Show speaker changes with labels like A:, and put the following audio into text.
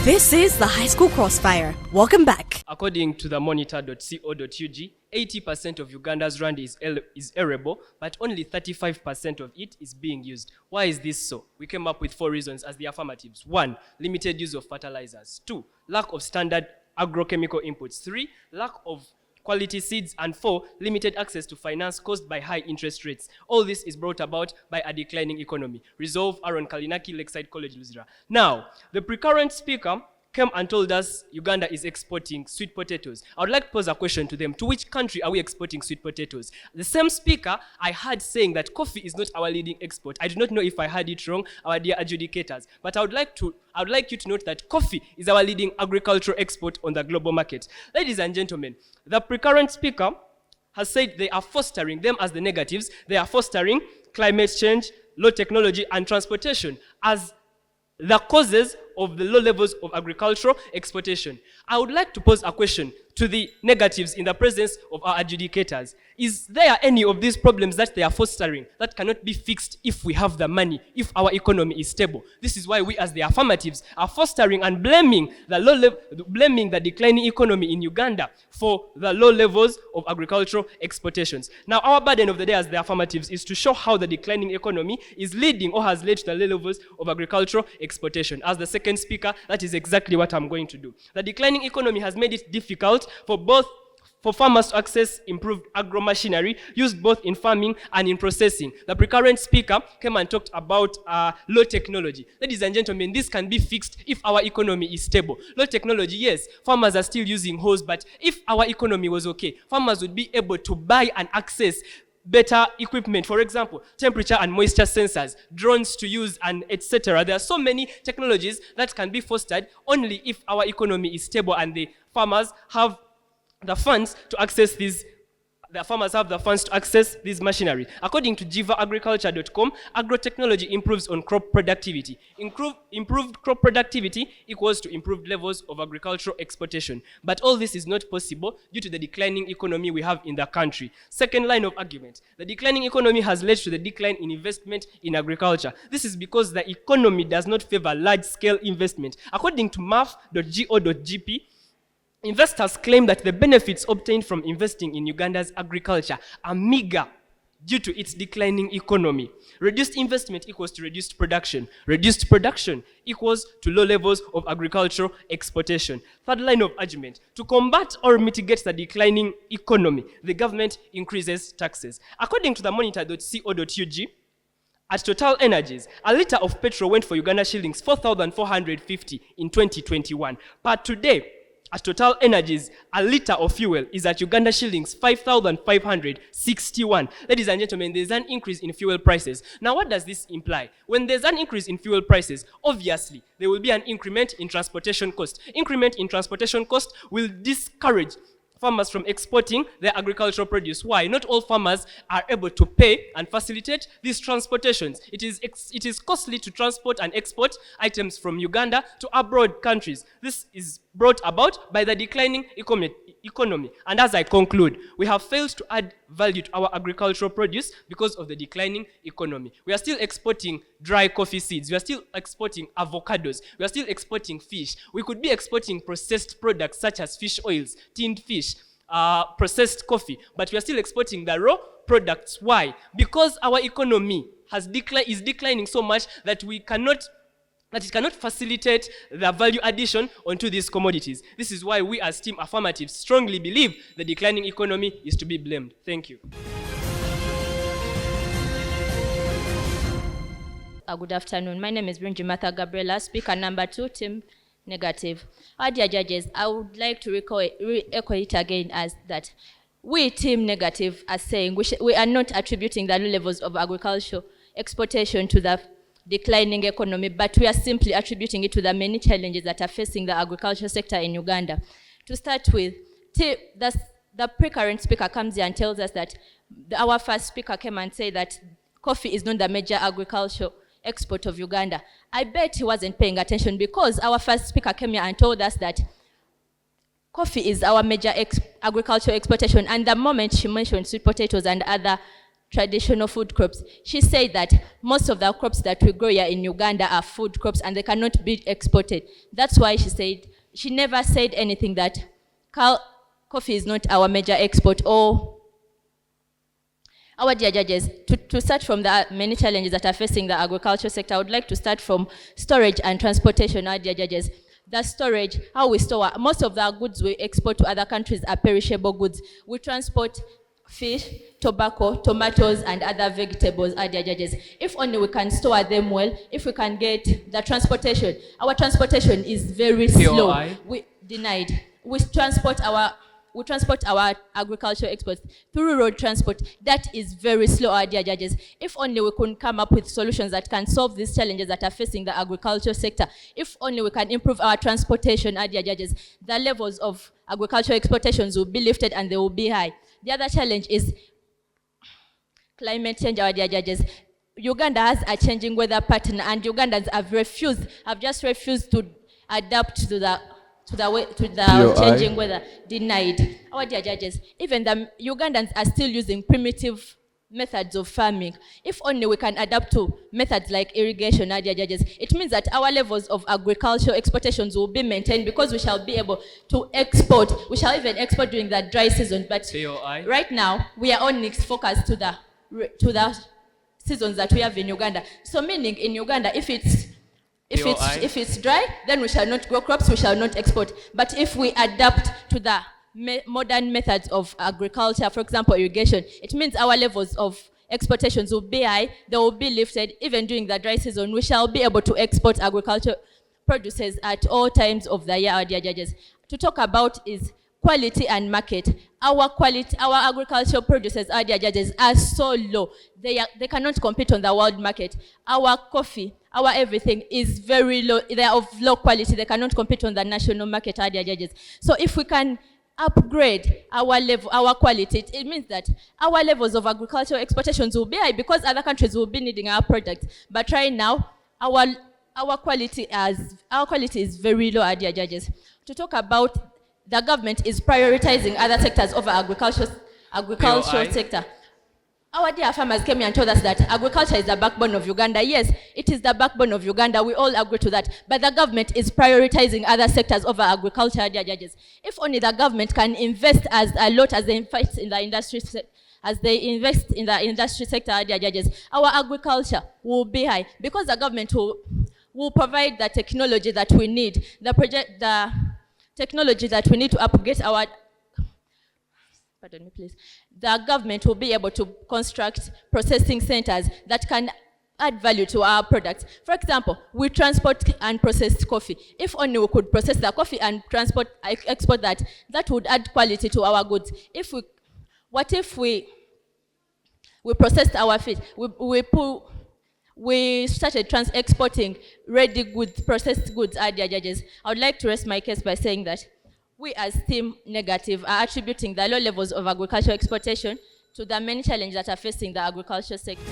A: This is the High School Crossfire. Welcome back.
B: According to the monitor.co.ug, 80% of Uganda's rand is arable, but only 35% of it is being used. Why is this so? We came up with 4 reasons as the affirmatives. 1, limited use of fertilizers. 2, lack of standard agrochemical inputs. 3, lack of quality seeds. And 4, limited access to finance caused by high interest rates. All this is brought about by a declining economy. Resolve, Aaron Kalinaki, Lakeside College, Luzira. Now, the precurrent speaker came and told us Uganda is exporting sweet potatoes. I would like to pose a question to them. To which country are we exporting sweet potatoes? The same speaker I heard saying that coffee is not our leading export. I do not know if I heard it wrong, our dear adjudicators. But I would like you to note that coffee is our leading agricultural export on the global market. Ladies and gentlemen, the precurrent speaker has said they are fostering, them as the negatives, they are fostering climate change, low technology, and transportation as the causes of the low levels of agricultural exportation. I would like to pose a question to the negatives in the presence of our adjudicators. Is there any of these problems that they are fostering that cannot be fixed if we have the money, if our economy is stable? This is why we as the affirmatives are fostering and blaming the declining economy in Uganda for the low levels of agricultural exportations. Now, our burden of the day as the affirmatives is to show how the declining economy is leading or has led to the low levels of agricultural exportation. As the second speaker, that is exactly what I'm going to do. The declining economy has made it difficult for farmers to access improved agro machinery used both in farming and in processing. The precurrent speaker came and talked about low technology. Ladies and gentlemen, this can be fixed if our economy is stable. Low technology, yes, farmers are still using hose, but if our economy was okay, farmers would be able to buy and access better equipment. For example, temperature and moisture sensors, drones to use, and etc. There are so many technologies that can be fostered only if our economy is stable and the farmers have the funds to access these. The farmers have the funds to access this machinery. According to jivaagriculture.com, agrotechnology improves on crop productivity. Improved crop productivity equals to improved levels of agricultural exportation. But all this is not possible due to the declining economy we have in the country. Second line of argument, the declining economy has led to the decline in investment in agriculture. This is because the economy does not favor large-scale investment. According to maf.go.gp, investors claim that the benefits obtained from investing in Uganda's agriculture are meager due to its declining economy. Reduced investment equals to reduced production. Reduced production equals to low levels of agricultural exportation. Third line of argument, to combat or mitigate the declining economy, the government increases taxes. According to the monitor.co.ug, at Total Energies, a litre of petrol went for Uganda shillings 4,450 in 2021. But today, at Total Energies, a litre of fuel is at Uganda shillings 5,561. Ladies and gentlemen, there's an increase in fuel prices. Now, what does this imply? When there's an increase in fuel prices, obviously, there will be an increment in transportation cost. Increment in transportation cost will discourage farmers from exporting their agricultural produce. Why? Not all farmers are able to pay and facilitate these transportations. It is costly to transport and export items from Uganda to abroad countries. This is brought about by the declining economy. And as I conclude, we have failed to add value to our agricultural produce because of the declining economy. We are still exporting dry coffee seeds. We are still exporting avocados. We are still exporting fish. We could be exporting processed products such as fish oils, tinned fish, processed coffee, but we are still exporting the raw products. Why? Because our economy is declining so much that it cannot facilitate the value addition onto these commodities. This is why we as Team Affirmative strongly believe the declining economy is to be blamed. Thank you.
C: Good afternoon. My name is Martha Gabriela, speaker number 2, Team Negative. Our dear judges, I would like to echo it again as that we, Team Negative, are saying we are not attributing the low levels of agricultural exportation to the declining economy, but we are simply attributing it to the many challenges that are facing the agriculture sector in Uganda. To start with, the precurrent speaker comes here and tells us that our first speaker came and said that coffee is not the major agricultural export of Uganda. I bet he wasn't paying attention, because our first speaker came here and told us that coffee is our major agricultural exportation, and the moment she mentioned sweet potatoes and other traditional food crops. She said that most of the crops that we grow here in Uganda are food crops and they cannot be exported. That's why she said, she never said anything that coffee is not our major export. Or our dear judges, to start from the many challenges that are facing the agriculture sector, I would like to start from storage and transportation, our dear judges. The storage, how we store, most of the goods we export to other countries are perishable goods. We transport fish, tobacco, tomatoes, and other vegetables, our dear judges. If only we can store them well, if we can get the transportation. Our transportation is very slow. We denied. We transport our agricultural exports through road transport. That is very slow, our dear judges. If only we could come up with solutions that can solve these challenges that are facing the agricultural sector. If only we can improve our transportation, our dear judges, the levels of agricultural exportations will be lifted and they will be high. The other challenge is climate change, our dear judges. Uganda has a changing weather pattern and Ugandans have just refused to adapt to the changing weather. Denied. Our dear judges, even the Ugandans are still using primitive methods of farming. If only we can adapt to methods like irrigation, our dear judges, it means that our levels of agricultural exportations will be maintained because we shall be able to export. We shall even export during the dry season. But right now, we are only focused to the seasons that we have in Uganda. So meaning in Uganda, if it's dry, then we shall not grow crops, we shall not export. But if we adapt to the modern methods of agriculture, for example, irrigation, it means our levels of exportations will be high, they will be lifted. Even during the dry season, we shall be able to export agricultural produces at all times of the year, our dear judges. To talk about is quality and market. Our agricultural produces, our dear judges, are so low. They cannot compete on the world market. Our coffee, our everything is very low. They are of low quality. They cannot compete on the national market, our dear judges. So if we can upgrade our quality, it means that our levels of agricultural exportations will be high because other countries will be needing our products. But right now, our quality is very low, our dear judges. To talk about, the government is prioritizing other sectors over agricultural sector. Our dear farmers came here and told us that agriculture is the backbone of Uganda. Yes, it is the backbone of Uganda. We all agree to that. But the government is prioritizing other sectors over agriculture, dear judges. If only the government can invest as a lot as they invest in the industry, sector, dear judges, our agriculture will be high because the government will provide the technology that we need, the technology that we need to upgrade our. Pardon me, please. The government will be able to construct processing centers that can add value to our products. For example, we transport and process coffee. If only we could process the coffee and export that, that would add quality to our goods. What if we processed our fish? We started exporting ready goods, processed goods, our dear judges. I would like to rest my case by saying that we as Team Negative are attributing the low levels of agricultural exportation to the many challenges that are facing the agriculture sector.